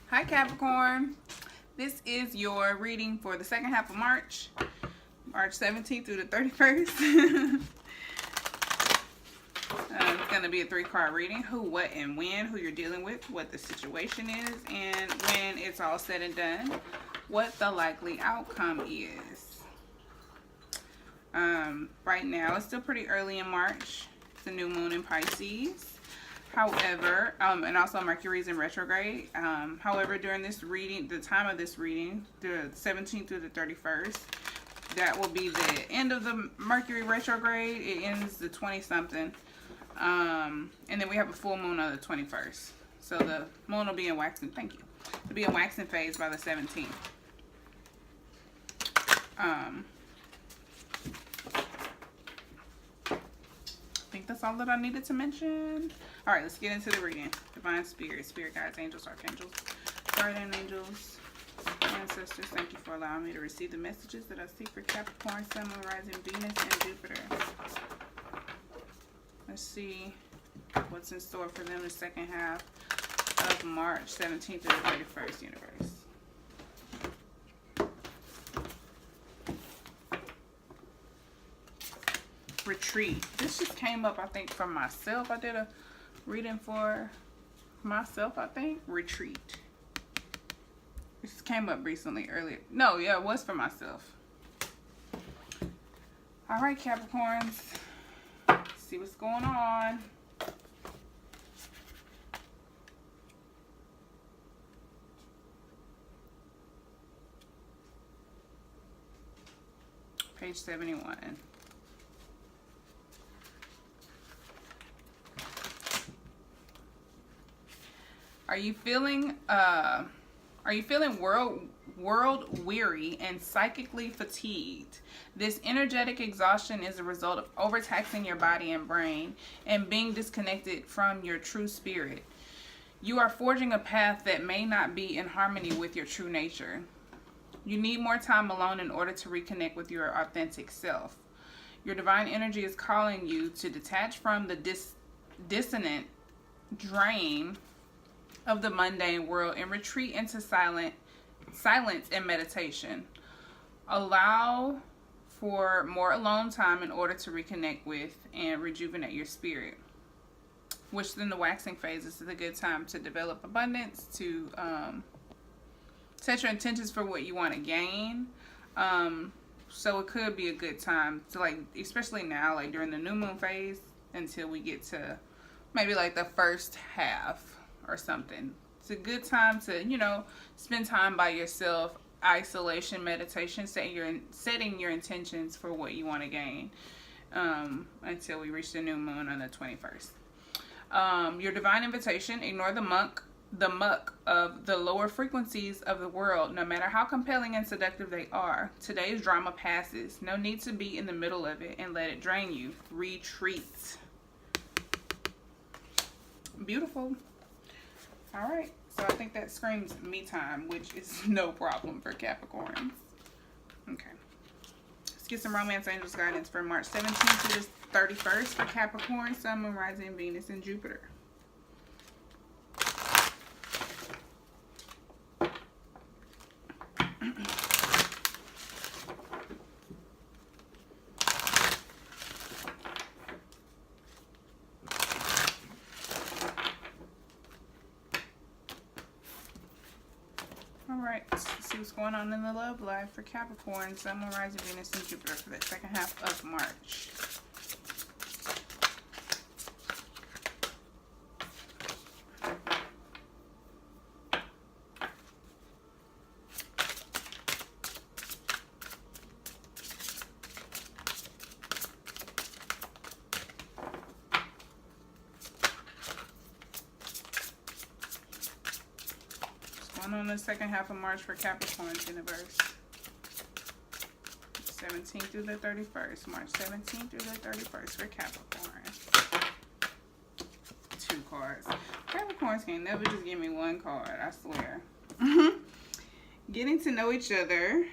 Hi Capricorn, this is your reading for the second half of March 17th through the 31st. It's going to be a 3-card reading. Who, what, and when, who you're dealing with, what the situation is, and when it's all said and done, what the likely outcome is. Right now, it's still pretty early in March. It's a new moon in Pisces. However, and also Mercury's in retrograde. However, during this reading, the time of this reading, the 17th through the 31st, that will be the end of the Mercury retrograde. It ends the 20-something. And then we have a full moon on the 21st. So the moon will be in waxing, thank you. It'll be in waxing phase by the 17th. I think that's all that I needed to mention. All right, let's get into the reading. Divine Spirit, Spirit Guides, Angels, Archangels, Guardian Angels, Ancestors, thank you for allowing me to receive the messages that I seek for Capricorn, Sun, Moon, Rising, Venus, and Jupiter. Let's see what's in store for them the second half of March 17th to the 31st, universe. Retreat. This just came up, I think, for myself. I did a reading for myself, I think. Retreat. This came up recently, earlier. No, yeah, it was for myself. All right, Capricorns. Let's see what's going on. Page 71. Are you feeling world weary and psychically fatigued? This energetic exhaustion is a result of overtaxing your body and brain and being disconnected from your true spirit. You are forging a path that may not be in harmony with your true nature. You need more time alone in order to reconnect with your authentic self. Your divine energy is calling you to detach from the dissonant drain of the mundane world and retreat into silence and meditation. Allow for more alone time in order to reconnect with and rejuvenate your spirit. Which then the waxing phase is a good time to develop abundance, to set your intentions for what you want to gain. So it could be a good time to, like, especially now, like during the new moon phase, until we get to maybe like the first half or something. It's a good time to, you know, spend time by yourself, isolation, meditation, setting your intentions for what you want to gain, until we reach the new moon on the 21st. Your divine invitation: ignore the muck of the lower frequencies of the world, no matter how compelling and seductive they are. Today's drama passes. No need to be in the middle of it and let it drain you. Retreat. Beautiful. All right, so I think that screams me time, which is no problem for Capricorns. Okay, let's get some romance angels guidance for March 17th to the 31st for Capricorn, Sun, Moon, Rising, Venus, and Jupiter. Alright, let's see what's going on in the love life for Capricorn, Sun, Moon, Rising, Venus, and Jupiter for the second half of March. On the second half of March for Capricorn's universe. 17th through the 31st. March 17th through the 31st for Capricorn. 2 cards. Capricorns can never just give me 1 card, I swear. Getting to know each other.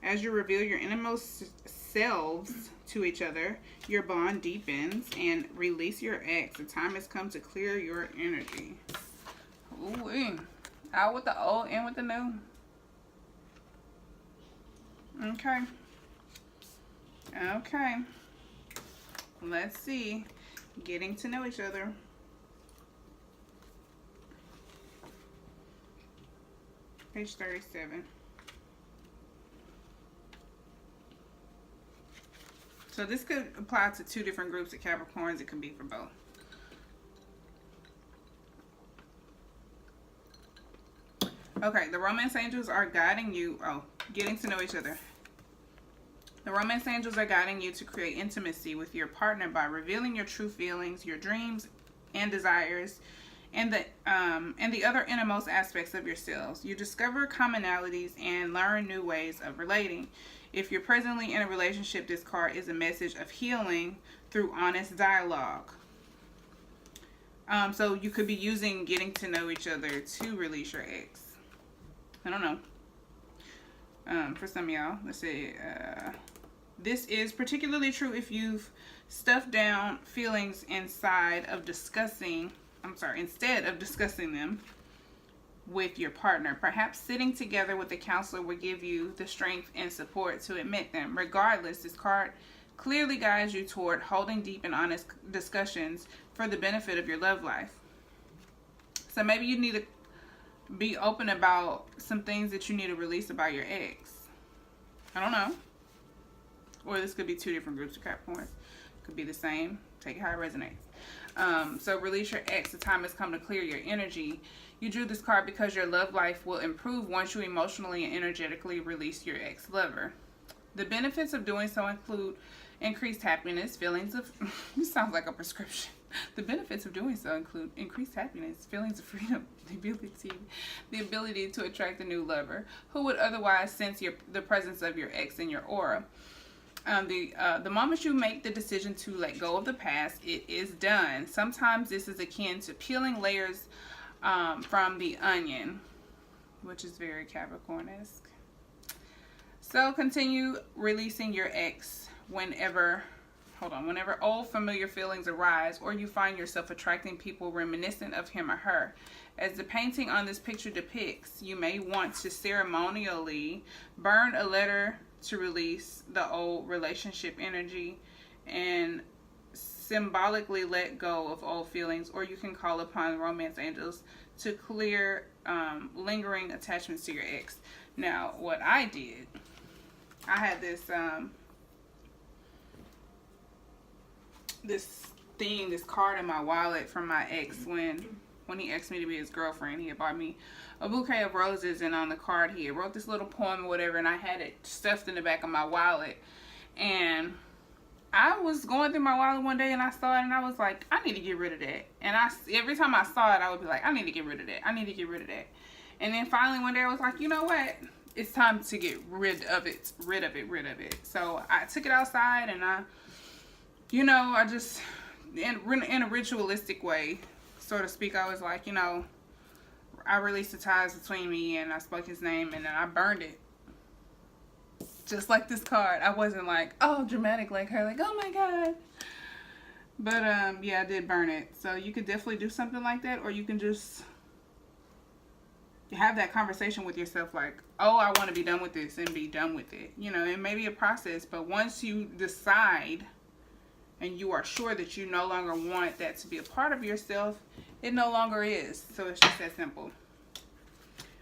As you reveal your innermost selves to each other, your bond deepens, and release your ex. The time has come to clear your energy. Ooh-wee. Out with the old, in with the new. Okay. Okay. Let's see. Getting to know each other. Page 37. So this could apply to two different groups of Capricorns. It can be for both. Okay, the romance angels are guiding you. Oh, getting to know each other. The romance angels are guiding you to create intimacy with your partner by revealing your true feelings, your dreams and desires, and the other innermost aspects of yourselves. You discover commonalities and learn new ways of relating. If you're presently in a relationship, this card is a message of healing through honest dialogue. So you could be using getting to know each other to release your ex. I don't know. For some of y'all, let's say this is particularly true if you've stuffed down feelings instead of discussing them with your partner. Perhaps sitting together with a counselor will give you the strength and support to admit them. Regardless, this card clearly guides you toward holding deep and honest discussions for the benefit of your love life. So maybe you need to be open about some things that you need to release about your ex. I don't know. Or this could be two different groups of Capricorns. Could be the same. Take it how it resonates. So release your ex. The time has come to clear your energy. You drew this card because your love life will improve once you emotionally and energetically release your ex-lover. The benefits of doing so include increased happiness, feelings of... This sounds like a prescription. The benefits of doing so include increased happiness, feelings of freedom, the ability to attract a new lover who would otherwise sense the presence of your ex in your aura. The moment you make the decision to let go of the past, it is done. Sometimes this is akin to peeling layers from the onion, which is very Capricorn-esque. So continue releasing your ex whenever old familiar feelings arise or you find yourself attracting people reminiscent of him or her. As the painting on this picture depicts, you may want to ceremonially burn a letter to release the old relationship energy and symbolically let go of old feelings, or you can call upon romance angels to clear lingering attachments to your ex. Now, what I did, I had this this card in my wallet from my ex when he asked me to be his girlfriend. He had bought me a bouquet of roses, and on the card he had wrote this little poem or whatever, and I had it stuffed in the back of my wallet. And I was going through my wallet one day and I saw it and I was like, I need to get rid of that. And every time I saw it, I would be like, I need to get rid of that. I need to get rid of that. And then finally one day I was like, you know what? It's time to get rid of it. So I took it outside and I just, in a ritualistic way, so to speak, I was like, I released the ties between me and I spoke his name and then I burned it. Just like this card. I wasn't like, oh, dramatic like her, like, oh my God. But, yeah, I did burn it. So you could definitely do something like that, or you can just have that conversation with yourself like, oh, I want to be done with this, and be done with it. It may be a process, but once you decide and you are sure that you no longer want that to be a part of yourself, it no longer is. So it's just that simple.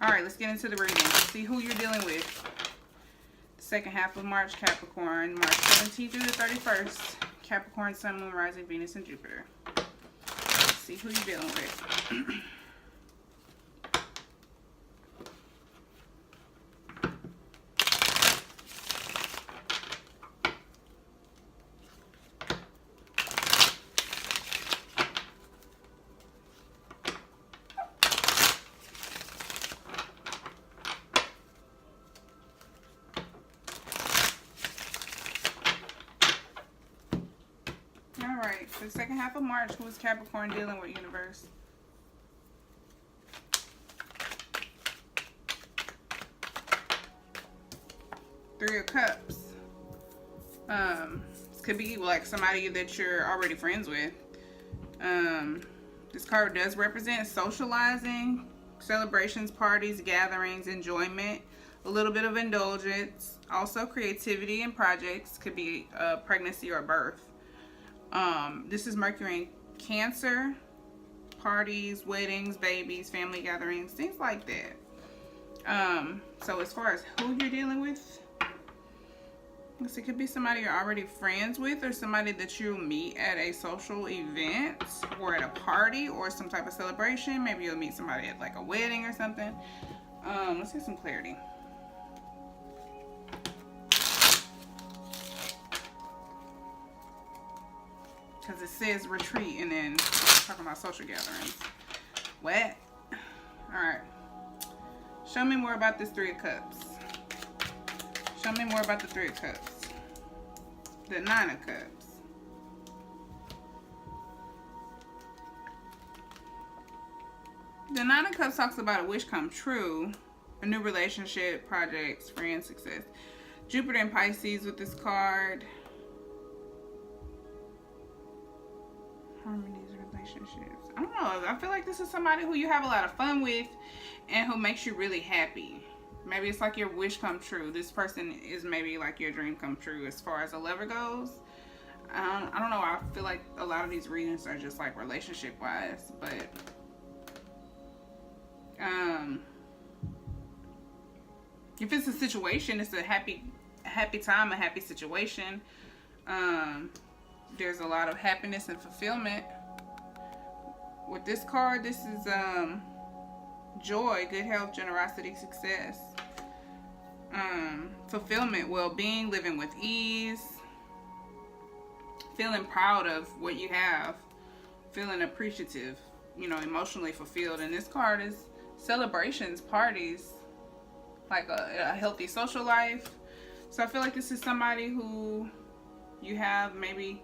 All right, let's get into the reading. See who you're dealing with. Second half of March, Capricorn, March 17th through the 31st, Capricorn, Sun, Moon, Rising, Venus, and Jupiter. Let's see who you're dealing with. The second half of March, who is Capricorn dealing with, universe? Three of Cups. This could be like somebody that you're already friends with. This card does represent socializing, celebrations, parties, gatherings, enjoyment, a little bit of indulgence. Also, creativity and projects, could be pregnancy or birth. This is Mercury in Cancer, parties, weddings, babies, family gatherings, things like that. So as far as who you're dealing with, it could be somebody you're already friends with, or somebody that you'll meet at a social event or at a party or some type of celebration. Maybe you'll meet somebody at like a wedding or something. Let's get some clarity. Because it says retreat and then talking about social gatherings. What? Alright. Show me more about this Three of Cups. Show me more about the Three of Cups. The Nine of Cups. The Nine of Cups talks about a wish come true. A new relationship, projects, friends, success. Jupiter and Pisces with this card. Harmonies, relationships. I don't know. I feel like this is somebody who you have a lot of fun with and who makes you really happy. Maybe it's like your wish come true. This person is maybe like your dream come true as far as a lover goes. I don't know. I feel like a lot of these readings are just like relationship wise, but if it's a situation, it's a happy time, a happy situation. There's a lot of happiness and fulfillment. With this card, this is joy, good health, generosity, success, fulfillment, well-being, living with ease, feeling proud of what you have, feeling appreciative, you know, emotionally fulfilled. And this card is celebrations, parties, like a healthy social life. So I feel like this is somebody who you have maybe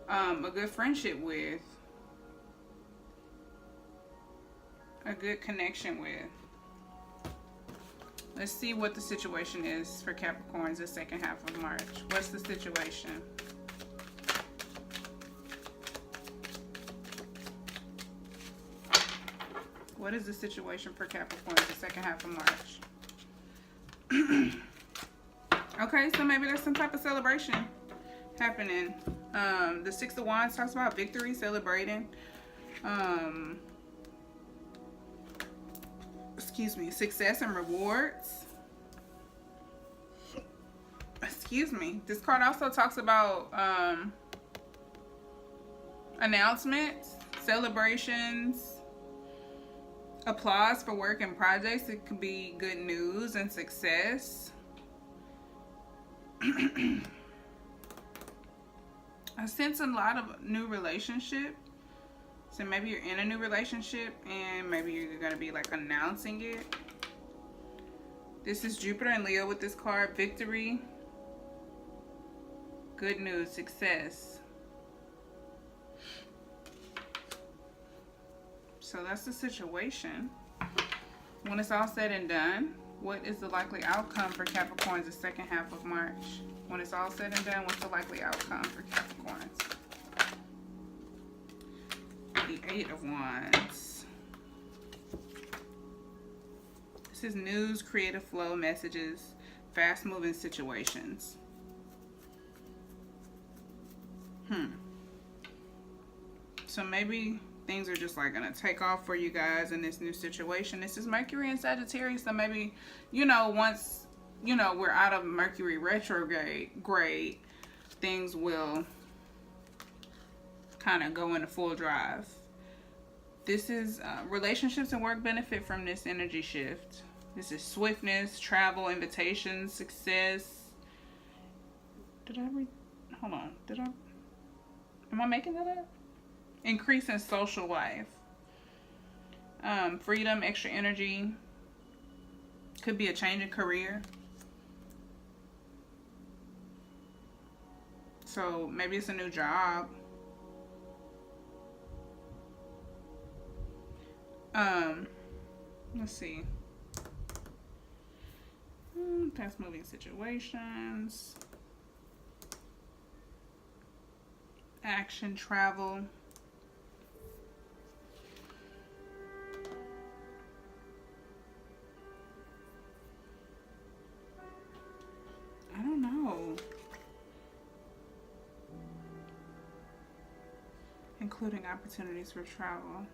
a good friendship with, a good connection with. Let's see what the situation is for Capricorns the second half of March. What's the situation? What is the situation for Capricorns the second half of March? Okay, so maybe there's some type of celebration happening. The Six of Wands talks about victory, celebrating. Excuse me, success and rewards. Excuse me. This card also talks about announcements, celebrations, applause for work and projects. It could be good news and success. I sense a lot of new relationship. So maybe you're in a new relationship and maybe you're going to be like announcing it. This is Jupiter and Leo with this card. Victory, good news, success. So that's the situation. When it's all said and done, what is the likely outcome for Capricorns the second half of March? When it's all said and done, what's the likely outcome for Capricorns? The Eight of Wands. This is news, creative flow, messages, fast-moving situations. So maybe things are just like gonna take off for you guys in this new situation. This is Mercury in Sagittarius, so maybe, you know, once, you know, we're out of Mercury retrograde, things will kind of go into full drive. This is relationships and work benefit from this energy shift. This is swiftness, travel, invitations, success. Did I read? Hold on. Did I? Am I making that up? Increase in social life. Freedom, extra energy. Could be a change in career. So maybe it's a new job. Let's see. Past moving situations. Action, travel. including opportunities for travel.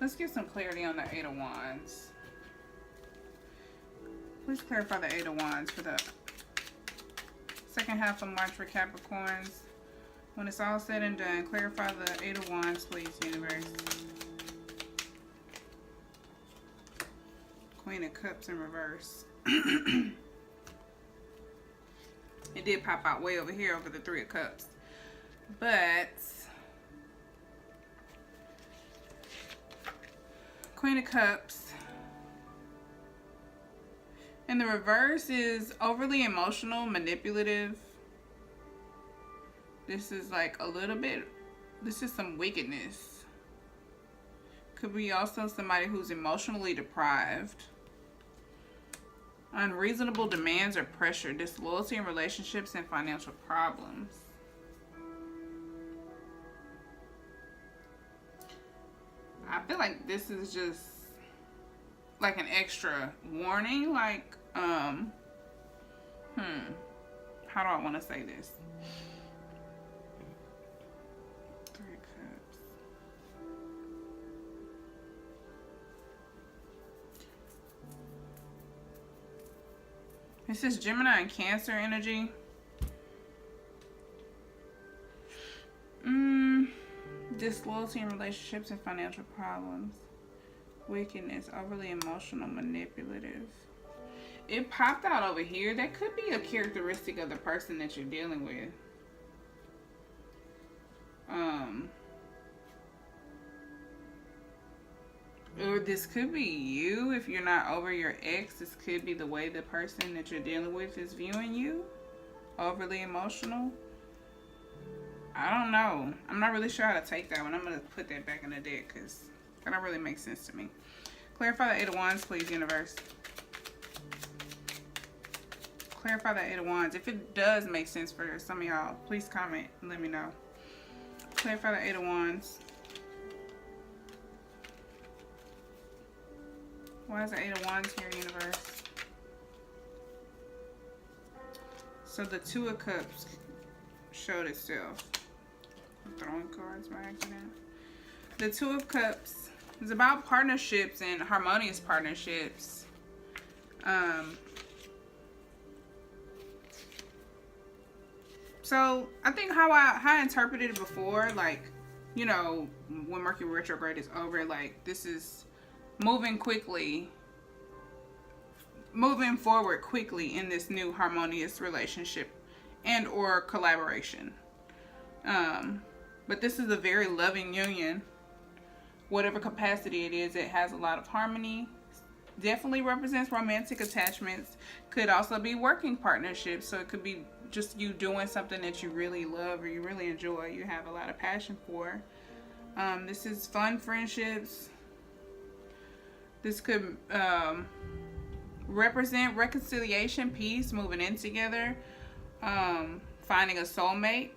Let's get some clarity on the Eight of Wands. Please clarify the Eight of Wands for the second half of March for Capricorns. When it's all said and done, clarify the Eight of Wands, please, universe. Queen of Cups in reverse. It did pop out way over here over the Three of Cups. But Queen of Cups in the reverse is overly emotional, manipulative. This is like a little bit, this is some wickedness. Could be also somebody who's emotionally deprived. Unreasonable demands or pressure, disloyalty in relationships, and financial problems. I feel like this is just like an extra warning, like, how do I want to say this? Three of Cups. This is Gemini and Cancer energy. Disloyalty in relationships and financial problems. Wickedness, overly emotional, manipulative. It popped out over here. That could be a characteristic of the person that you're dealing with. Or this could be you. If you're not over your ex, this could be the way the person that you're dealing with is viewing you. Overly emotional. I don't know. I'm not really sure how to take that one. I'm going to put that back in the deck because that don't really make sense to me. Clarify the Eight of Wands, please, universe. Clarify the Eight of Wands. If it does make sense for some of y'all, please comment and let me know. Clarify the Eight of Wands. Why is the Eight of Wands here, universe? So the Two of Cups showed itself. I'm throwing cards by accident. The Two of Cups is about partnerships and harmonious partnerships. So I think how I interpreted it before, like, you know, when Mercury retrograde is over, like, this is moving forward quickly in this new harmonious relationship and or collaboration. But this is a very loving union. Whatever capacity it is, it has a lot of harmony. Definitely represents romantic attachments. Could also be working partnerships. So it could be just you doing something that you really love or you really enjoy. You have a lot of passion for. This is fun friendships. This could represent reconciliation, peace, moving in together, finding a soulmate,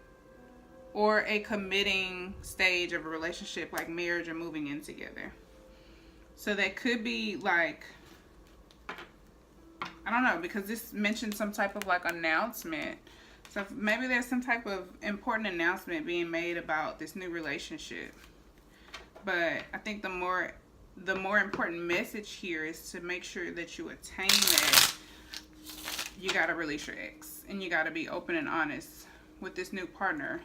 or a committing stage of a relationship like marriage or moving in together. So that could be like, I don't know, because this mentioned some type of like announcement. So maybe there's some type of important announcement being made about this new relationship. But I think the more important message here is to make sure that you attain that. You got to release your ex. And you got to be open and honest with this new partner.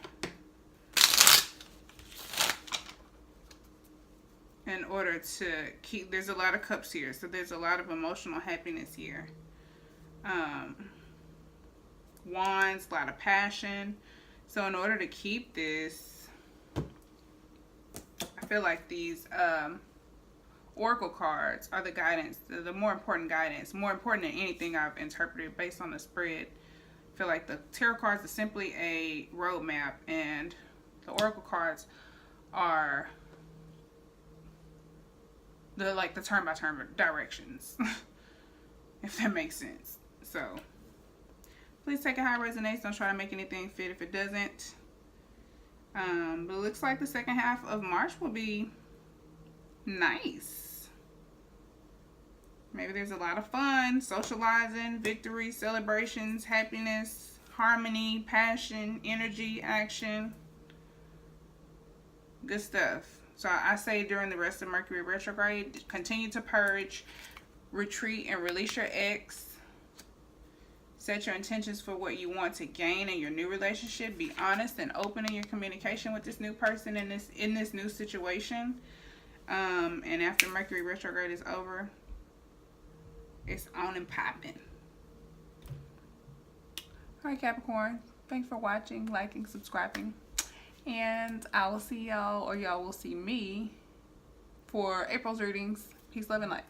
In order to keep, there's a lot of cups here. So there's a lot of emotional happiness here. Wands, a lot of passion. So in order to keep this, I feel like these oracle cards are the guidance, the more important guidance, more important than anything I've interpreted based on the spread. I feel like the tarot cards are simply a roadmap, and the oracle cards are the turn by turn directions, if that makes sense. So please take it how it resonates. Don't try to make anything fit if it doesn't. But it looks like the second half of March will be nice. Maybe there's a lot of fun, socializing, victory, celebrations, happiness, harmony, passion, energy, action. Good stuff. So I say during the rest of Mercury retrograde, continue to purge, retreat, and release your ex. Set your intentions for what you want to gain in your new relationship. Be honest and open in your communication with this new person in this new situation. And after Mercury retrograde is over, it's on and popping. All right, Capricorn. Thanks for watching, liking, subscribing. And I will see y'all, or y'all will see me for April's readings. Peace, love, and light.